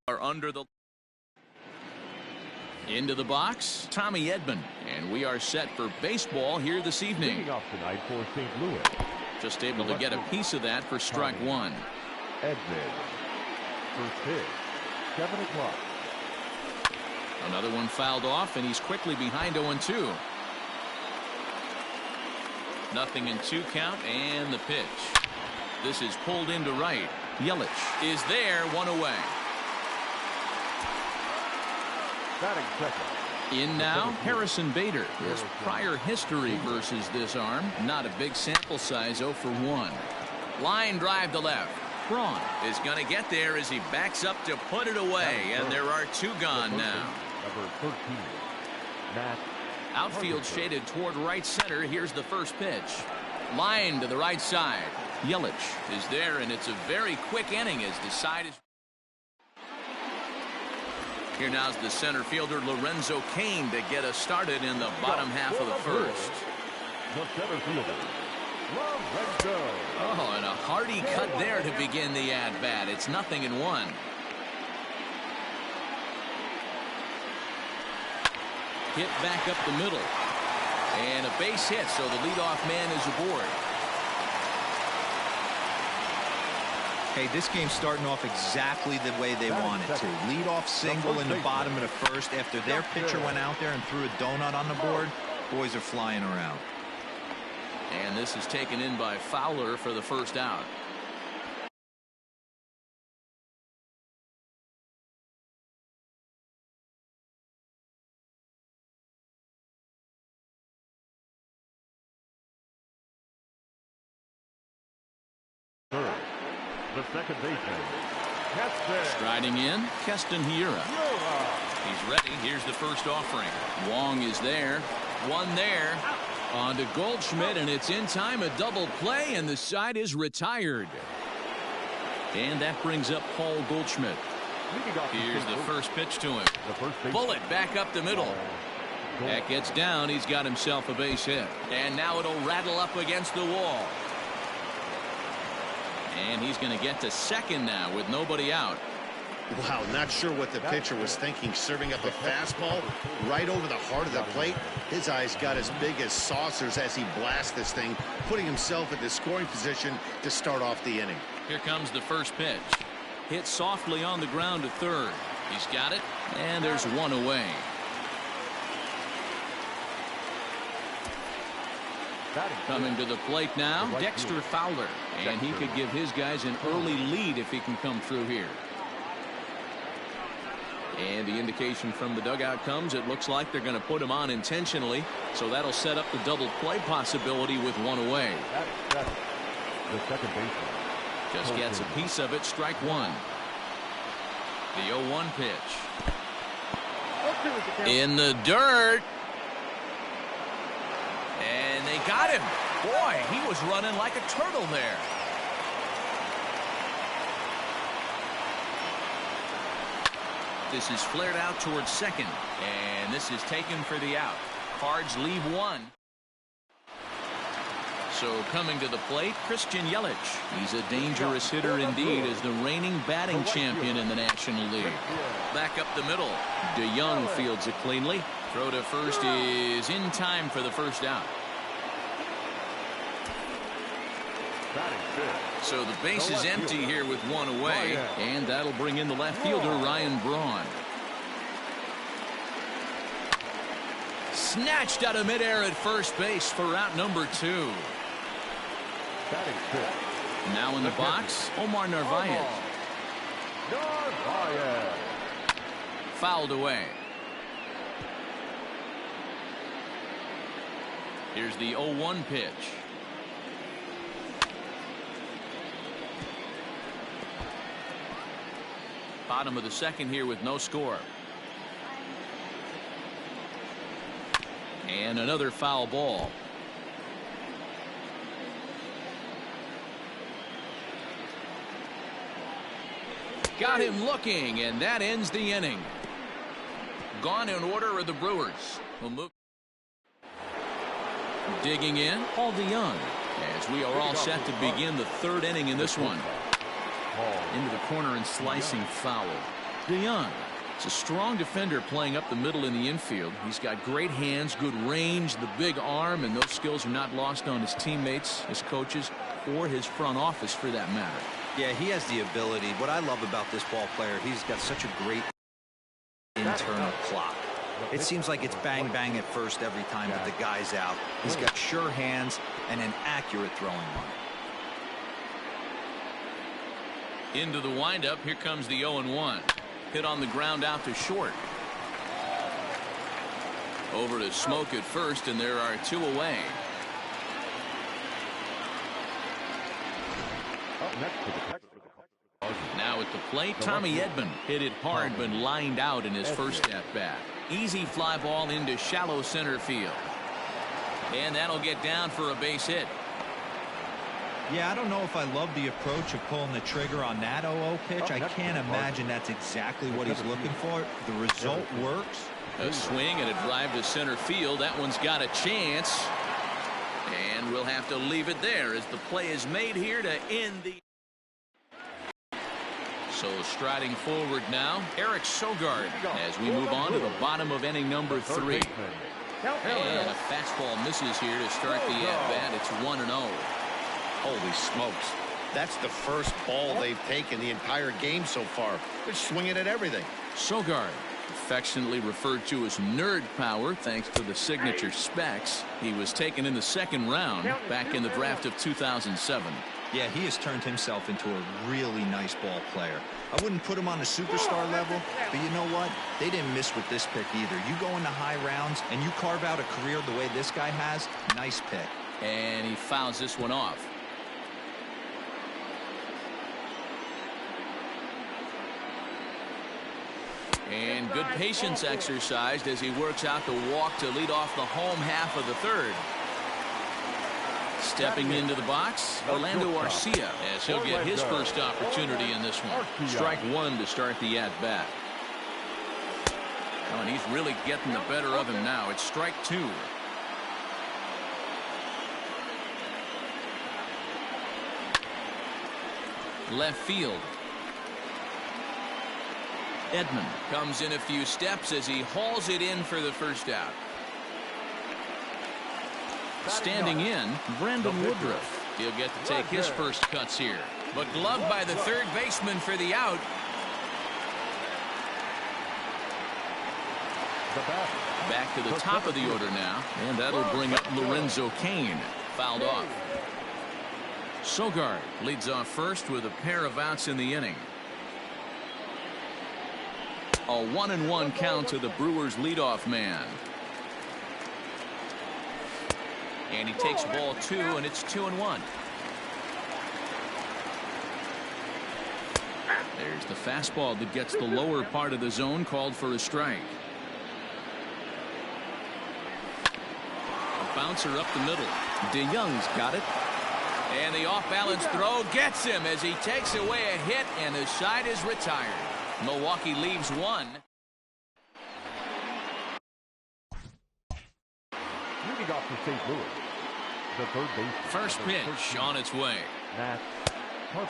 Are under the into the box, Tommy Edman, and we are set for baseball here this evening. Leading off tonight for St. Louis. Just able to get a piece of that for strike one. Edman. First pitch, 7 o'clock. Another one fouled off, and he's quickly behind 0-2. Nothing in 2 count, and the pitch. This is pulled into right. Yelich is there, 1 away. Batting second. In now, Harrison Bader. His prior history versus this arm. Not a big sample size, 0 for 1. Line drive to left. Braun is going to get there as he backs up to put it away, and there are 2 gone now. Number 13, Matt. Outfield shaded toward right center. Here's the first pitch. Line to the right side. Yelich is there, and it's a very quick inning as the side is. Here now's the center fielder Lorenzo Cain to get us started in the bottom half of the first. The center fielder, Lorenzo. Oh, and a hearty cut there to begin the at-bat. It's 0-1. Hit back up the middle. And a base hit, so the leadoff man is aboard. Hey, this game's starting off exactly the way they want it to. Lead off single in the bottom of the first after their pitcher went out there and threw a donut on the board. Boys are flying around. And this is taken in by Fowler for the first out. Third, the second baseman, Keston. Striding in, Keston Hiura. He's ready. Here's the first offering. Wong is there. One there. On to Goldschmidt, and it's in time. A double play, and the side is retired. And that brings up Paul Goldschmidt. Here's the first pitch to him. Bullet back up the middle. That gets down. He's got himself a base hit. And now it'll rattle up against the wall. And he's going to get to second now with nobody out. Wow, not sure what the pitcher was thinking, serving up a fastball right over the heart of the plate. His eyes got as big as saucers as he blasts this thing, putting himself in the scoring position to start off the inning. Here comes the first pitch. Hit softly on the ground to third. He's got it, and there's 1 away. Coming to the plate now, Dexter Fowler. And he could give his guys an early lead if he can come through here. And the indication from the dugout comes, it looks like they're going to put him on intentionally. So that'll set up the double play possibility with 1 away. The second baseman. Just gets a piece of it, strike 1. The 0-1 pitch. In the dirt. And they got him. Boy, he was running like a turtle there. This is flared out towards second. And this is taken for the out. Cards leave 1. So coming to the plate, Christian Yelich. He's a dangerous hitter indeed as the reigning batting champion in the National League. Back up the middle. DeYoung fields it cleanly. Throw to first is in time for the first out. So the base is empty here with 1 away. And that'll bring in the left fielder, Ryan Braun. Snatched out of midair at first base for out number 2. Now in the box, Omar Narvaez. Fouled away. Here's the 0-1 pitch. Bottom of the second here with no score. And another foul ball. Got him looking, and that ends the inning. Gone in order are the Brewers. We'll move. Digging in, Paul DeYoung, as we are all set to begin the 3rd inning in this one. Into the corner and slicing foul. DeYoung. It's a strong defender playing up the middle in the infield. He's got great hands, good range, the big arm, and those skills are not lost on his teammates, his coaches, or his front office for that matter. Yeah, he has the ability. What I love about this ball player, he's got such a great internal clock. It seems like it's bang bang at first every time that the guy's out. He's got sure hands and an accurate throwing arm. Into the windup, here comes the 0-1. Hit on the ground out to short. Over to Smoke at first, and there are 2 away. Now at the plate, Tommy Edman hit it hard but lined out in his first at-bat. Easy fly ball into shallow center field. And that'll get down for a base hit. Yeah, I don't know if I love the approach of pulling the trigger on that 0-0 pitch. I can't imagine that's exactly what he's looking for. The result works. A swing and a drive to center field. That one's got a chance. And we'll have to leave it there as the play is made here to end the. So striding forward now, Eric Sogard as we move on to the bottom of inning number 3. And a fastball misses here to start the at-bat. It's 1-0. Holy smokes. That's the first ball they've taken the entire game so far. They're swinging at everything. Sogard, affectionately referred to as nerd power thanks to the signature specs. He was taken in the 2nd round back in the draft of 2007. Yeah, he has turned himself into a really nice ball player. I wouldn't put him on the superstar level, but you know what? They didn't miss with this pick either. You go into high rounds and you carve out a career the way this guy has, nice pick. And he fouls this one off. And good patience exercised as he works out the walk to lead off the home half of the 3rd. Stepping into the box, Orlando Arcia, as he'll get his first opportunity in this one. Strike 1 to start the at-bat. Oh, and he's really getting the better of him now. It's strike 2. Left field. Edman comes in a few steps as he hauls it in for the first out. Standing in, Brandon Woodruff. He'll get to take his first cuts here. But gloved by the 3rd baseman for the out. Back to the top of the order now. And that'll bring up Lorenzo Cain. Fouled off. Sogard leads off first with a pair of outs in the inning. A 1-1 count to the Brewers leadoff man. And he takes ball 2, and it's 2-1. There's the fastball that gets the lower part of the zone, called for a strike. A bouncer up the middle. DeYoung's got it. And the off-balance throw gets him as he takes away a hit, and the side is retired. Milwaukee leaves 1. Leading off for St. Louis, the 3rd base. First pitch on its way.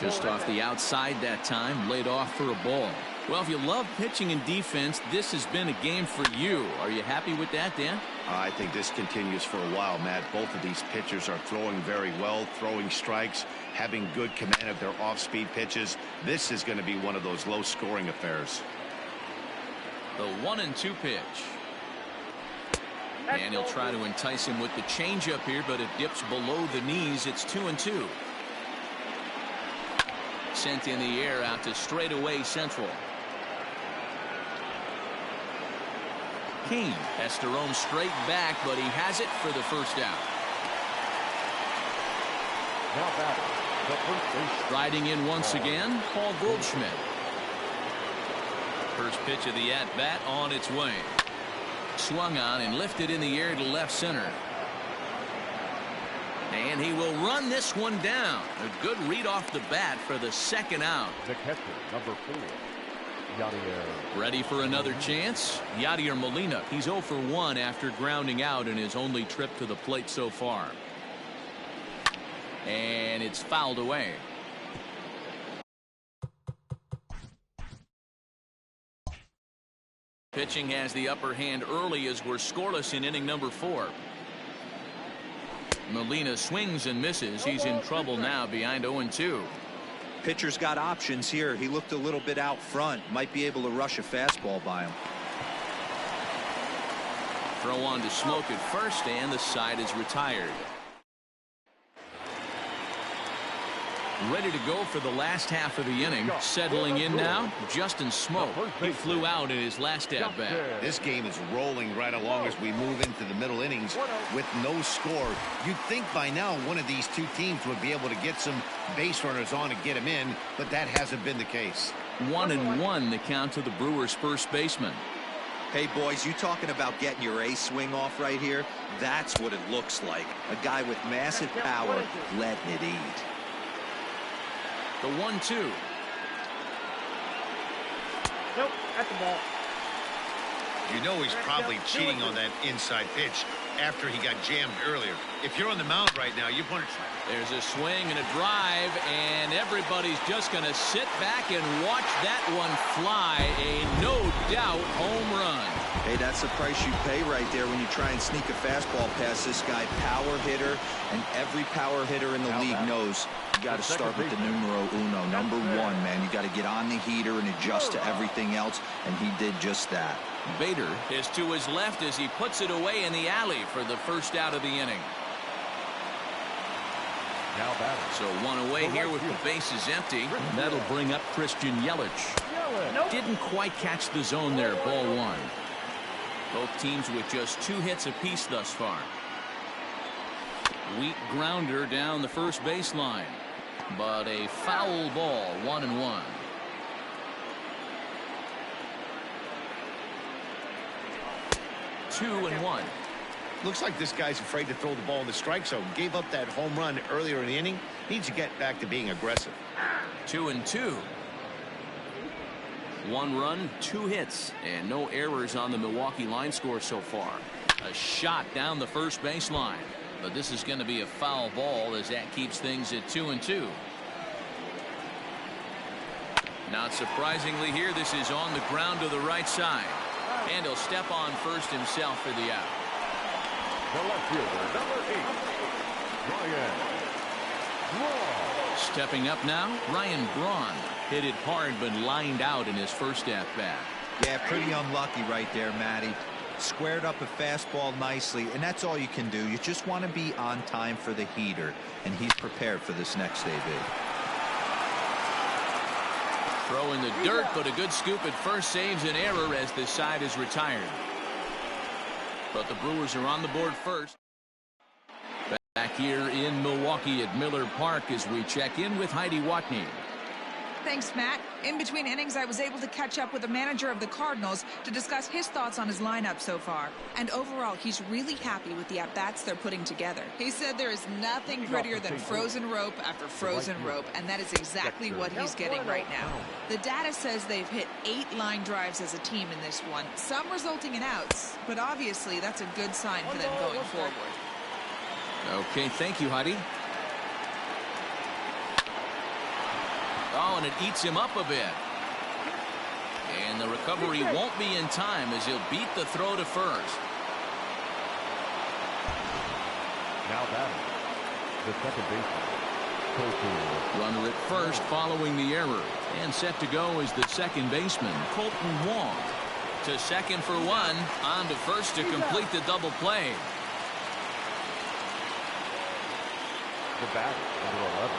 Just off the outside that time, laid off for a ball. Well, if you love pitching and defense, this has been a game for you. Are you happy with that, Dan? I think this continues for a while, Matt. Both of these pitchers are throwing very well, throwing strikes, having good command of their off-speed pitches. This is going to be one of those low-scoring affairs. The 1-2 pitch. And he'll try to entice him with the changeup here, but it dips below the knees. It's 2-2. Sent in the air out to straightaway central. Cain has to roam straight back, but he has it for the first out. Now batting, the first base. Riding in once again, Paul Goldschmidt. First pitch of the at-bat on its way. Swung on and lifted in the air to left center. And he will run this one down. A good read off the bat for the 2nd out. The catcher, number 4, Yadier. Ready for another chance? Yadier Molina. He's 0 for 1 after grounding out in his only trip to the plate so far. And it's fouled away. Pitching has the upper hand early as we're scoreless in inning number 4. Molina swings and misses. He's in trouble now behind 0-2. Pitcher's got options here. He looked a little bit out front. Might be able to rush a fastball by him. Throw on to Smoke at first, and the side is retired. Ready to go for the last half of the inning. Settling in now, Justin Smoke. He flew out in his last at bat. This game is rolling right along as we move into the middle innings with no score. You'd think by now one of these two teams would be able to get some base runners on and get them in, but that hasn't been the case. 1-1 the count to the Brewers' first baseman. Hey, boys, you talking about getting your ace swing off right here? That's what it looks like. A guy with massive power letting it eat. The 1-2. Nope, at the ball. You know he's probably cheating on that inside pitch after he got jammed earlier. If you're on the mound right now, you want to... There's a swing and a drive, and everybody's just going to sit back and watch that one fly. A no-doubt home run. Hey, that's the price you pay right there when you try and sneak a fastball past this guy. Power hitter, and every power hitter in the league knows you got to start with the numero uno, number 1, man. You got to get on the heater and adjust to everything else, and he did just that. Bader is to his left as he puts it away in the alley for the first out of the inning. Now batting. So one away here with the bases empty. That'll bring up Christian Yelich. Didn't quite catch the zone there. Ball 1. Both teams with just 2 hits apiece thus far. Weak grounder down the first baseline, but a foul ball. 1-1. Two and 1. Looks like this guy's afraid to throw the ball in the strike zone. Gave up that home run earlier in the inning. Needs to get back to being aggressive. 2-2. 1 run, 2 hits, and no errors on the Milwaukee line score so far. A shot down the first baseline, but this is going to be a foul ball as that keeps things at 2-2. Not surprisingly here, this is on the ground to the right side, and he'll step on first himself for the out. The left fielder, number 8, Ryan Braun. Stepping up now, Ryan Braun. Hit it hard but lined out in his first at bat. Yeah, pretty unlucky right there, Matty. Squared up a fastball nicely, and that's all you can do. You just want to be on time for the heater, and he's prepared for this next AB. Throw in the dirt, but a good scoop at first saves an error as the side is retired. But the Brewers are on the board first. Back here in Milwaukee at Miller Park as we check in with Heidi Watney. Thanks, Matt. In between innings, I was able to catch up with the manager of the Cardinals to discuss his thoughts on his lineup so far. And overall, he's really happy with the at-bats they're putting together. He said there is nothing prettier than frozen rope after frozen rope, and that is exactly what he's getting right now. The data says they've hit 8 line drives as a team in this one, some resulting in outs, but obviously that's a good sign for them going forward. Okay, thank you, Heidi. Oh, and it eats him up a bit. And the recovery won't be in time as he'll beat the throw to first. Now batting, the second baseman, Runner at first following the error. And set to go is the second baseman, Colton Wong. To second for 1, on to first to complete the double play. The batter, number 11.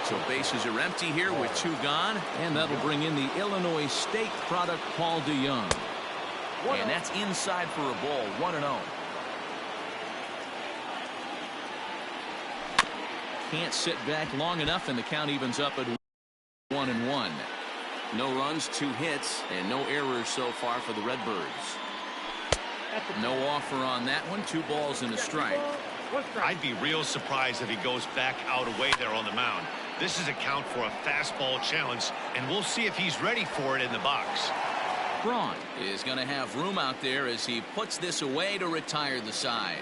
So bases are empty here with 2 gone, and that'll bring in the Illinois State product, Paul DeYoung. And that's inside for a ball, 1-0. Can't sit back long enough, and the count evens up at 1-1. No runs, 2 hits, and no errors so far for the Redbirds. No offer on that one, 2 balls and a strike. I'd be real surprised if he goes back out away there on the mound. This is a count for a fastball challenge, and we'll see if he's ready for it in the box. Braun is going to have room out there as he puts this away to retire the side.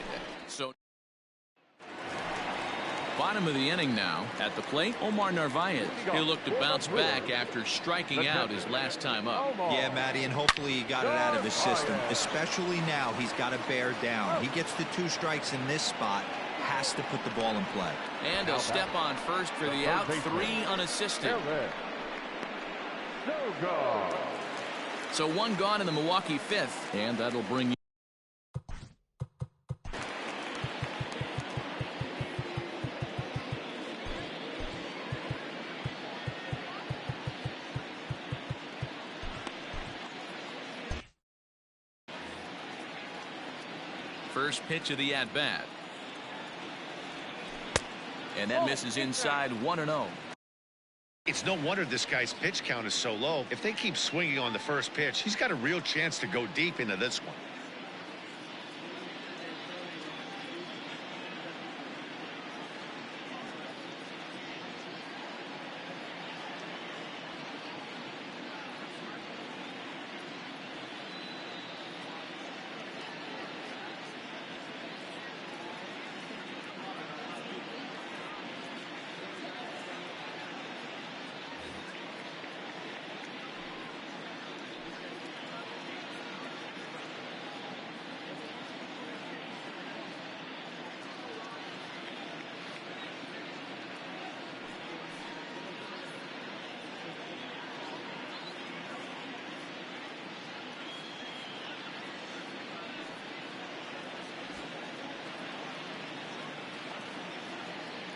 So Bottom of the inning now. At the plate, Omar Narvaez. He'll look to bounce back after striking out his last time up. Yeah, Matty, and hopefully he got it out of his system. Especially now, he's got to bear down. He gets the 2 strikes in this spot. Has to put the ball in play. And a step on first for the out. 3 unassisted. So 1 gone in the Milwaukee 5th. And that'll bring you. First pitch of the at-bat. And that misses inside 1-0. It's no wonder this guy's pitch count is so low. If they keep swinging on the first pitch, he's got a real chance to go deep into this one.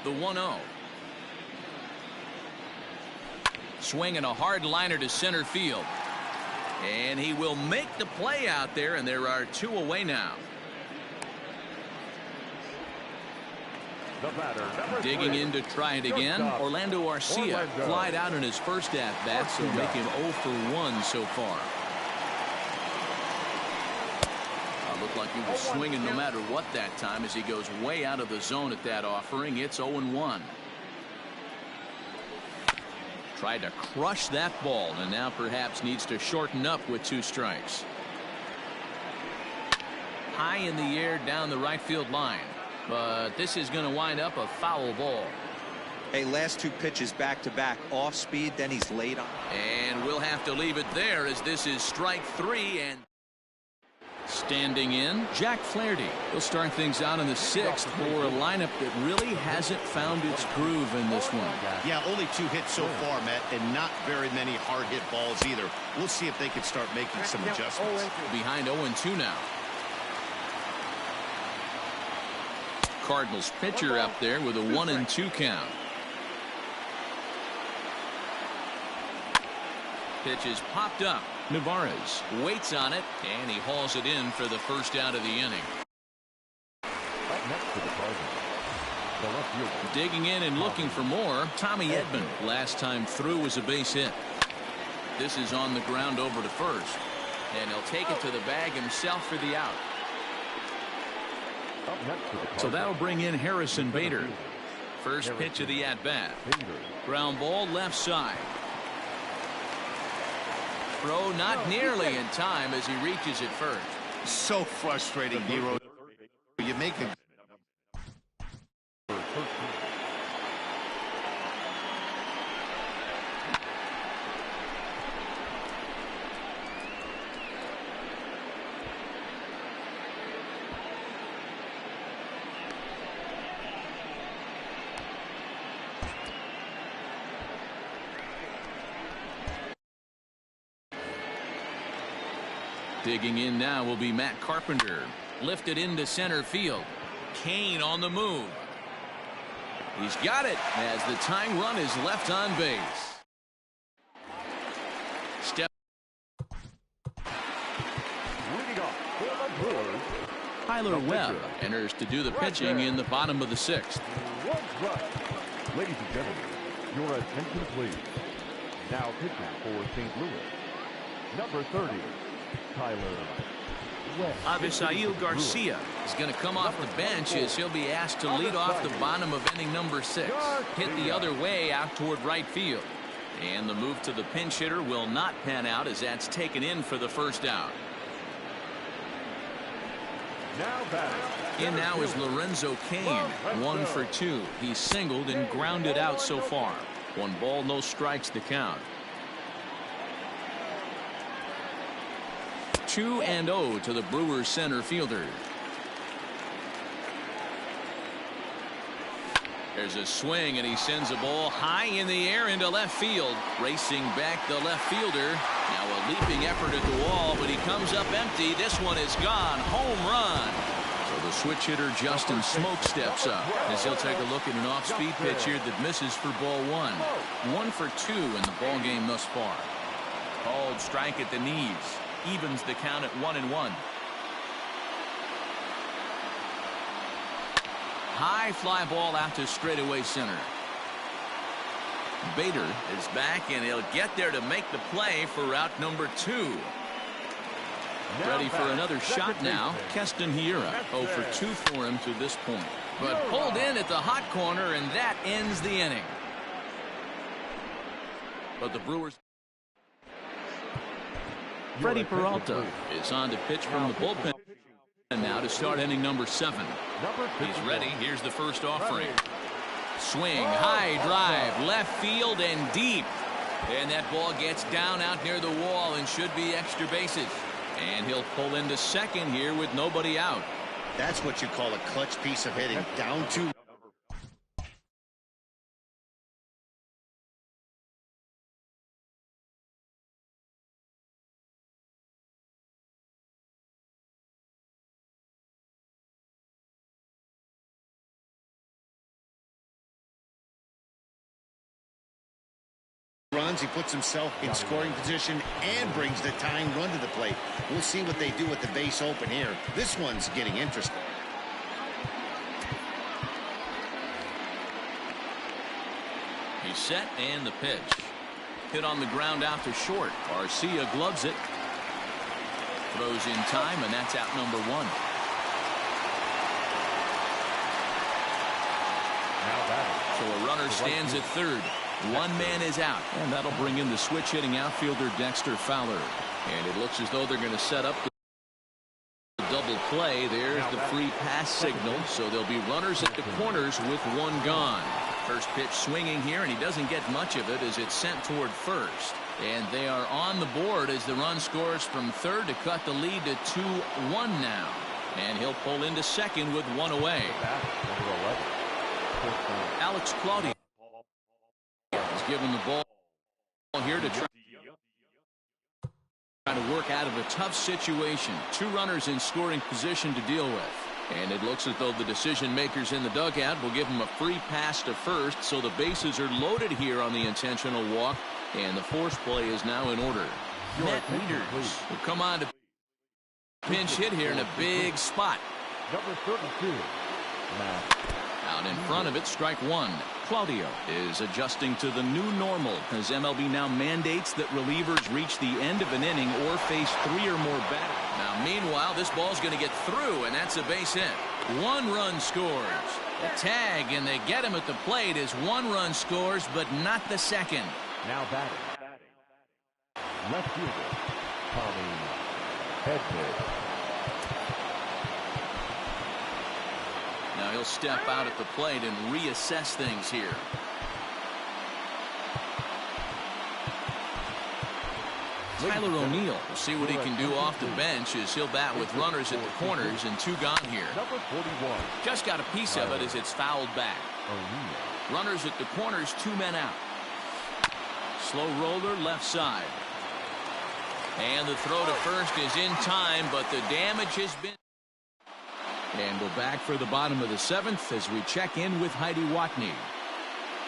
The 1-0. Swinging a hard liner to center field. And he will make the play out there, and there are 2 away now. Digging in to try it again. Orlando Arcia flied out in his first at-bat, so make him 0 for 1 so far. Looked like he was swinging no matter what that time as he goes way out of the zone at that offering. It's 0-1. Tried to crush that ball and now perhaps needs to shorten up with 2 strikes. High in the air down the right field line. But this is going to wind up a foul ball. Hey, last 2 pitches back-to-back. Off speed, then he's late on. And we'll have to leave it there as this is strike 3. And standing in, Jack Flaherty. He'll start things out in the 6th for a lineup that really hasn't found its groove in this one. Yeah, only 2 hits so far, Matt, and not very many hard hit balls either. We'll see if they can start making some adjustments. Behind 0-2 now. Cardinals pitcher up there with a 1-2 count. Pitch is popped up. Navarez waits on it, and he hauls it in for the first out of the inning. Digging in and looking for more, Tommy Edman. Last time through was a base hit. This is on the ground over to first, and he'll take it to the bag himself for the out. So that'll bring in Harrison Bader. First pitch of the at-bat. Ground ball left side. Throw not nearly in time as he reaches it first. So frustrating, Nero. You make the Digging in now will be Matt Carpenter. Lifted into center field. Kane on the move. He's got it as the tying run is left on base. Step. Tyler Webb enters to do the pitching in the bottom of the 6th. Ladies and gentlemen, your attention please. Now pitching for St. Louis, number 30, Tyler Webb. Avisail Garcia is going to come off the bench as he'll be asked to lead off the bottom of inning number 6. Hit the other way out toward right field. And the move to the pinch hitter will not pan out as that's taken in for the first out. Now batting, In now is Lorenzo Cain, 1 for 2. He's singled and grounded out so far. 1 ball, no strikes to count. 2-0 to the Brewers center fielder. There's a swing, and he sends a ball high in the air into left field. Racing back the left fielder. Now a leaping effort at the wall, but he comes up empty. This one is gone. Home run. So the switch hitter Justin Smoke steps up as he'll take a look at an off-speed pitch here that misses for ball 1. 1 for 2 in the ball game thus far. Called strike at the knees. Evens the count at 1-1. High fly ball out to straightaway center. Bader is back, and he'll get there to make the play for out number 2. Ready for another shot now. Keston Hiura, 0 for 2 for him to this point. But pulled in at the hot corner, and that ends the inning. But the Brewers. Freddie Peralta is on to pitch from the bullpen. And now to start inning number 7. He's ready. Here's the first offering. Swing, high drive, left field and deep. And that ball gets down out near the wall and should be extra bases. And he'll pull into second here with nobody out. That's what you call a clutch piece of hitting. Down 2. Runs, he puts himself in scoring position and brings the tying run to the plate. We'll see what they do with the base open here. This one's getting interesting. He's set, and the pitch. Hit on the ground out to short. Garcia gloves it. Throws in time, and that's out number 1. So a runner stands at third. 1 man is out, and that'll bring in the switch hitting outfielder Dexter Fowler. And it looks as though they're going to set up the double play. There's the free pass signal, so there'll be runners at the corners with 1 gone. First pitch swinging here, and he doesn't get much of it as it's sent toward first. And they are on the board as the run scores from third to cut the lead to 2-1 now. And he'll pull into second with 1 away. Alex Claudio is given the ball here to try to work out of a tough situation. 2 runners in scoring position to deal with. And it looks as though the decision makers in the dugout will give him a free pass to first, so the bases are loaded here on the intentional walk, and the force play is now in order. Matt Wieters will come on to pinch hit here in a big spot. Number 32, Matt. Out in front of it, strike 1. Claudio is adjusting to the new normal as MLB now mandates that relievers reach the end of an inning or face 3 or more batters. Now, meanwhile, this ball's going to get through, and that's a base hit. 1 run scores. The tag, and they get him at the plate as 1 run scores, but not the second. Now batting. Left fielder, Tommy BHEDGE. Now he'll step out at the plate and reassess things here. Tyler O'Neill will see what he can do off the bench as he'll bat with runners at the corners and 2 gone here. Number 41. Just got a piece of it as it's fouled back. Runners at the corners, 2 men out. Slow roller left side. And the throw to first is in time, but the damage has been. And we're back for the bottom of the 7th as we check in with Heidi Watney.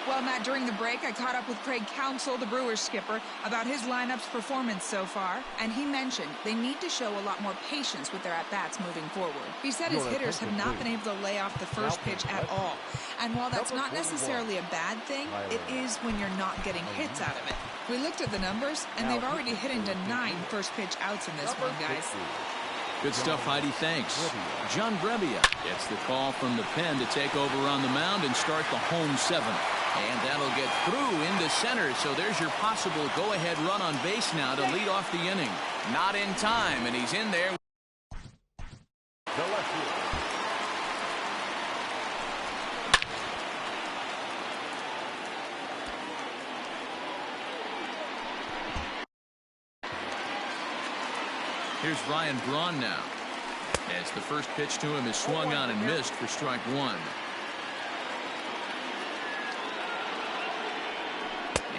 Well, Matt, during the break, I caught up with Craig Counsell, the Brewers skipper, about his lineup's performance so far, and he mentioned they need to show a lot more patience with their at-bats moving forward. He said his hitters have not been able to lay off the first pitch at all, and while that's not necessarily a bad thing, it is when you're not getting hits out of it. We looked at the numbers, and they've already hit into 9 first pitch outs in this one, guys. Good stuff, Heidi. Thanks. John Brebbia gets the call from the pen to take over on the mound and start the home 7th. And that'll get through into center, so there's your possible go-ahead run on base now to lead off the inning. Not in time, and he's in there. Here's Ryan Braun now. As the first pitch to him is swung on and missed for strike one.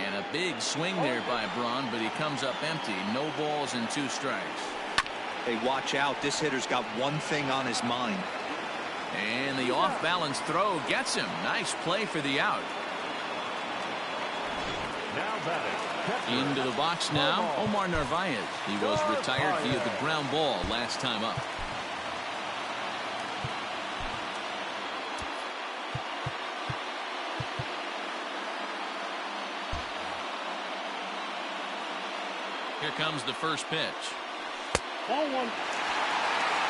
And a big swing there by Braun, but he comes up empty. No balls and 2 strikes. Hey, watch out. This hitter's got one thing on his mind. And the off-balance throw gets him. Nice play for the out. Now batting. Into the box now, Omar Narvaez. He was retired via the ground ball last time up. Here comes the first pitch. Ball 1.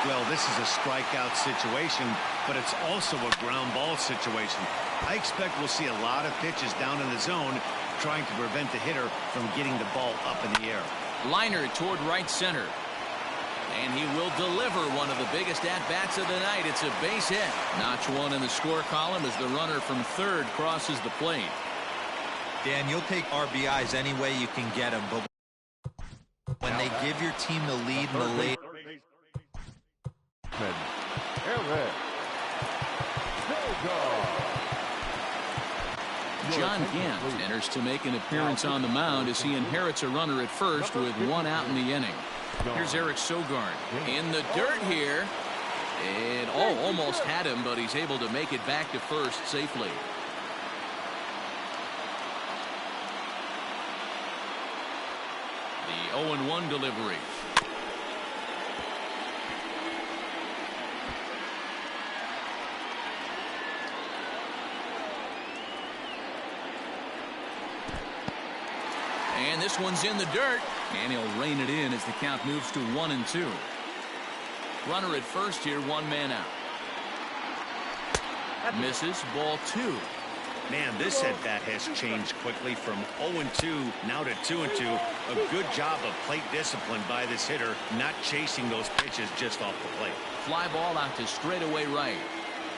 Well, this is a strikeout situation, but it's also a ground ball situation. I expect we'll see a lot of pitches down in the zone trying to prevent the hitter from getting the ball up in the air. Liner toward right center. And he will deliver one of the biggest at-bats of the night. It's a base hit. Notch 1 in the score column as the runner from third crosses the plate. Dan, you'll take RBIs any way you can get them, but when they give your team the lead in the late. John Gant enters to make an appearance on the mound as he inherits a runner at first with 1 out in the inning. Here's Eric Sogard in the dirt here. And almost had him, but he's able to make it back to first safely. The 0-1 delivery. And this one's in the dirt, and he'll rein it in as the count moves to 1-2. Runner at first here, 1 man out. Misses, ball 2. Man, this at bat has changed quickly from 0-2 now to 2-2. A good job of plate discipline by this hitter, not chasing those pitches just off the plate. Fly ball out to straightaway right.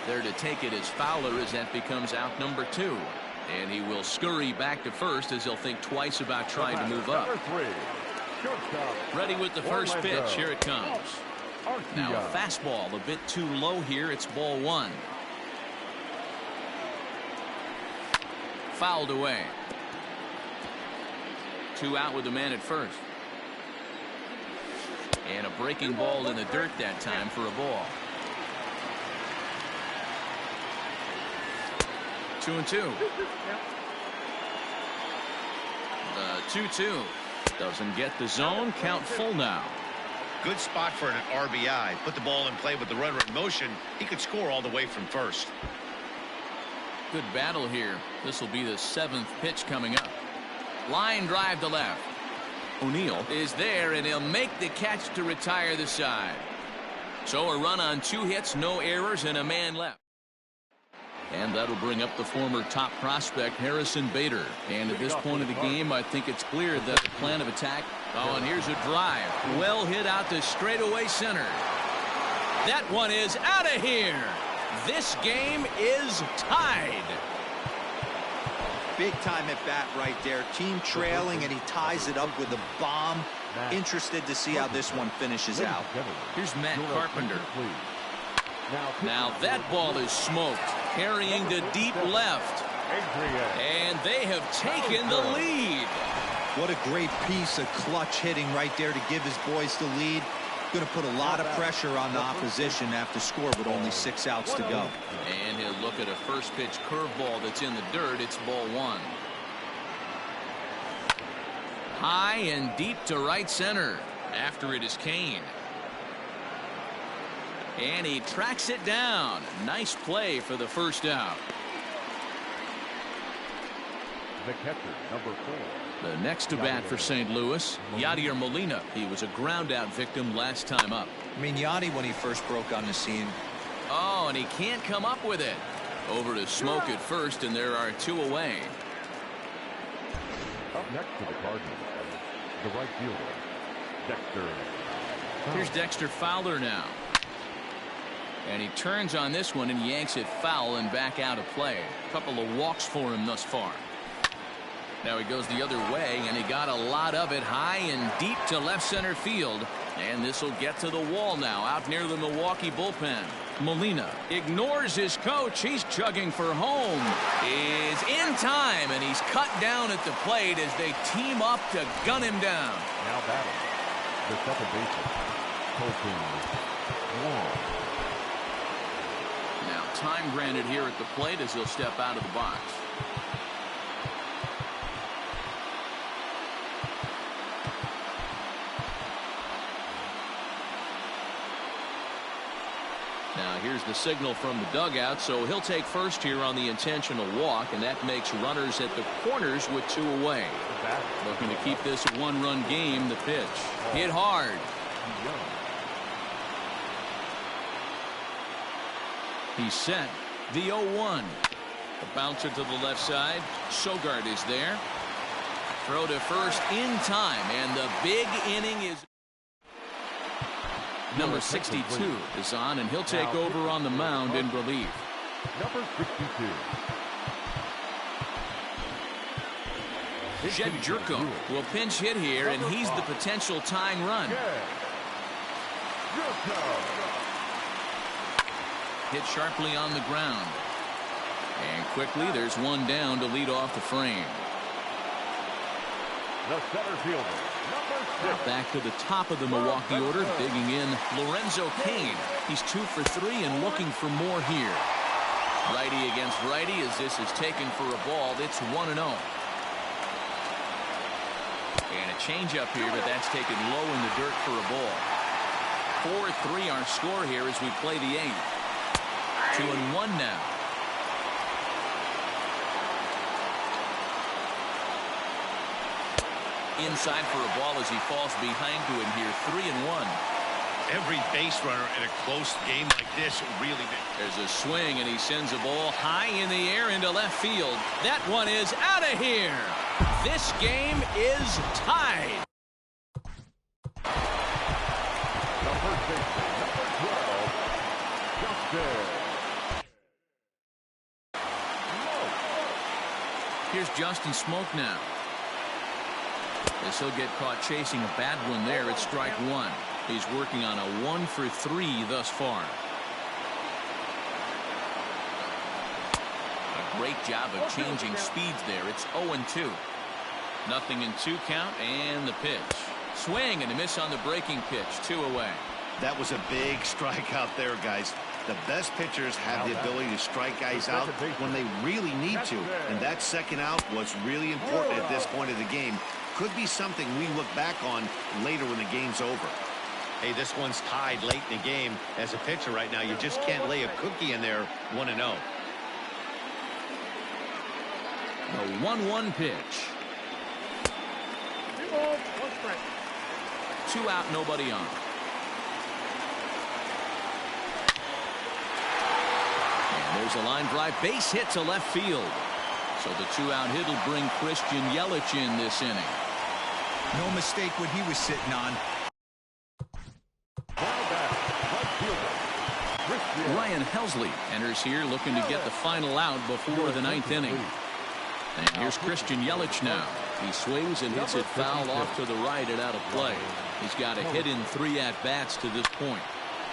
There to take it is Fowler as that becomes out number 2. And he will scurry back to first as he'll think twice about trying to move up. Ready with the first pitch. Here it comes. Now a fastball a bit too low here. It's ball 1. Fouled away. 2 out with the man at first. And a breaking ball in the dirt that time for a ball. 2-2. The 2-2 doesn't get the zone. Count full now. Good spot for an RBI. Put the ball in play with the runner in motion. He could score all the way from first. Good battle here. This will be the 7th pitch coming up. Line drive to left. O'Neill is there, and he'll make the catch to retire the side. So a run on 2 hits, no errors, and a man left. And that'll bring up the former top prospect, Harrison Bader. And at this point of the game, I think it's clear that the plan of attack. Oh, and here's a drive. Well hit out to straightaway center. That one is out of here. This game is tied. Big time at bat right there. Team trailing, and he ties it up with a bomb. Interested to see how this one finishes out. Here's Matt Carpenter. Now that ball is smoked, carrying to deep left. And they have taken the lead. What a great piece of clutch hitting right there to give his boys the lead. Going to put a lot of pressure on the opposition after score with only 6 outs to go. And he'll look at a first pitch curveball that's in the dirt. It's ball 1. High and deep to right center. After it is Kane. And he tracks it down. Nice play for the first out. The catcher, number 4. The next to bat for St. Louis, Yadier Molina. He was a ground out victim last time up. I mean, Yadi, when he first broke on the scene. Oh, and he can't come up with it. Over to Smoke at first, and there are 2 away. Up next to the Cardinals, the right fielder, Dexter. Here's Dexter Fowler now. And he turns on this one and yanks it foul and back out of play. A couple of walks for him thus far. Now he goes the other way, and he got a lot of it high and deep to left center field. And this will get to the wall now out near the Milwaukee bullpen. Molina ignores his coach. He's chugging for home. Is in time, and he's cut down at the plate as they team up to gun him down. Now batting, the second baseman, Colton Wong. Now time granted here at the plate as he'll step out of the box. Now here's the signal from the dugout, so he'll take first here on the intentional walk, and that makes runners at the corners with 2 away. Looking to keep this a 1-run game. The pitch hit hard. He's set. The 0-1. The bouncer to the left side. Sogard is there. Throw to first in time, and the big inning is. Number 62 is on, and he'll take over on the mound in relief. Number 62. BHEDGE will pinch hit here, and he's the potential tying run. Hit sharply on the ground. And quickly there's one down to lead off the frame. The center fielder, number 6. Back to the top of the Milwaukee order, digging in Lorenzo Cain. He's 2 for 3 and looking for more here. Righty against righty as this is taken for a ball. It's 1-0. And a changeup here, but that's taken low in the dirt for a ball. 4-3 our score here as we play the 8th. 2-1 now. Inside for a ball as he falls behind to him here. 3-1. Every base runner in a close game like this really makes. There's a swing, and he sends a ball high in the air into left field. That one is out of here. This game is tied. Number 6, number 12, Justin. Here's Justin Smoke now. As he'll get caught chasing a bad one there at strike 1. He's working on a 1 for 3 thus far. A great job of changing speeds there. It's 0-2. Nothing in 2 count, and the pitch. Swing and a miss on the breaking pitch. 2 away. That was a big strikeout there, guys. The best pitchers have the ability to strike guys out when they really need to, and that second out was really important at this point of the game. Could be something we look back on later when the game's over. Hey, this one's tied late in the game. As a pitcher right now, you just can't lay a cookie in there. 1-0. The 1-1 pitch. 2 out, nobody on. There's a line drive, base hit to left field. So the 2-out hit will bring Christian Yelich in this inning. No mistake what he was sitting on. Ryan Helsley enters here looking to get the final out before the 9th inning. And here's Christian Yelich now. He swings and hits it foul off to the right and out of play. He's got a hit in 3 at-bats to this point.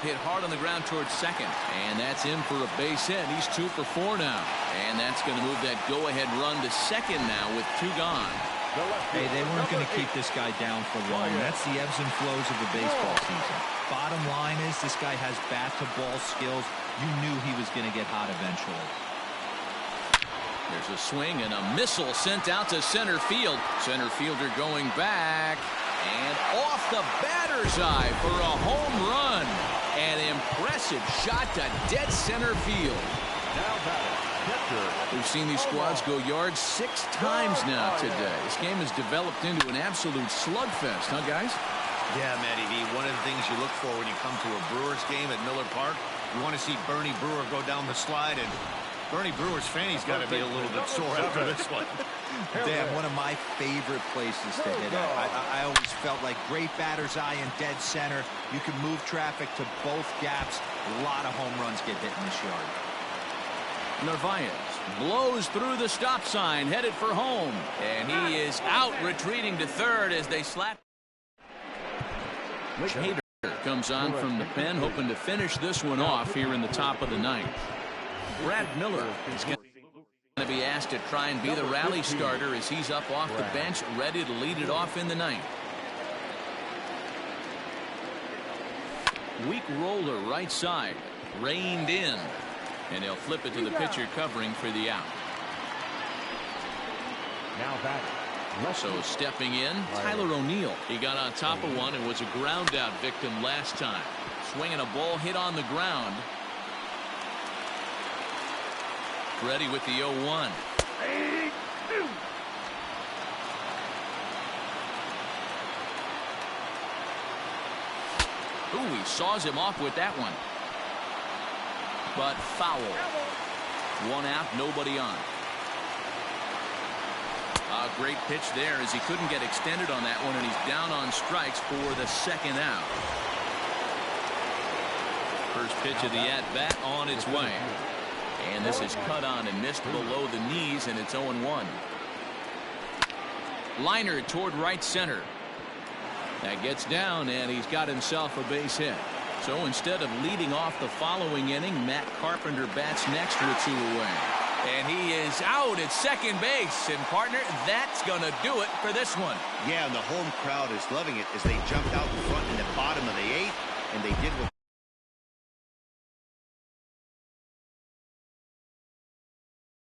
Hit hard on the ground towards second, and that's in for a base hit. He's 2 for 4 now, and that's going to move that go-ahead run to second now with 2 gone. Hey, they weren't going to keep this guy down for long. That's the ebbs and flows of the baseball season. Bottom line is this guy has bat-to-ball skills. You knew he was going to get hot eventually. There's a swing and a missile sent out to center field. Center fielder going back, and off the batter's eye for a home run. An impressive shot to dead center field. We've seen these squads go yards 6 times now today. This game has developed into an absolute slugfest, huh, guys? Yeah, Matty V. One of the things you look for when you come to a Brewers game at Miller Park, you want to see Bernie Brewer go down the slide, and Bernie Brewer's fanny's got to be a little bit sore after this one. Dan, one of my favorite places to hit at. I always felt like great batter's eye in dead center. You can move traffic to both gaps. A lot of home runs get hit in this yard. Narvaez blows through the stop sign, headed for home. And he is out, retreating to third as they slap. Hader comes on from the pen, hoping to finish this one off here in the top of the ninth. Brad Miller is going to be asked to try and be the rally starter as he's up off the bench, ready to lead it off in the ninth. Weak roller right side, reined in, and he'll flip it to the pitcher covering for the out. Now batting. So stepping in, Tyler O'Neill. He got on top of one and was a ground out victim last time. Swinging a ball hit on the ground. Ready with the 0-1. Ooh, he saws him off with that one. But foul. One out, nobody on. A great pitch there as he couldn't get extended on that one, and he's down on strikes for the second out. First pitch of the at-bat on its way. And this is cut on and missed below the knees, and it's 0-1. Liner toward right center. That gets down, and he's got himself a base hit. So instead of leading off the following inning, Matt Carpenter bats next with 2 away. And he is out at second base. And, partner, that's going to do it for this one. Yeah, and the home crowd is loving it as they jumped out in front in the bottom of the 8th, and they did what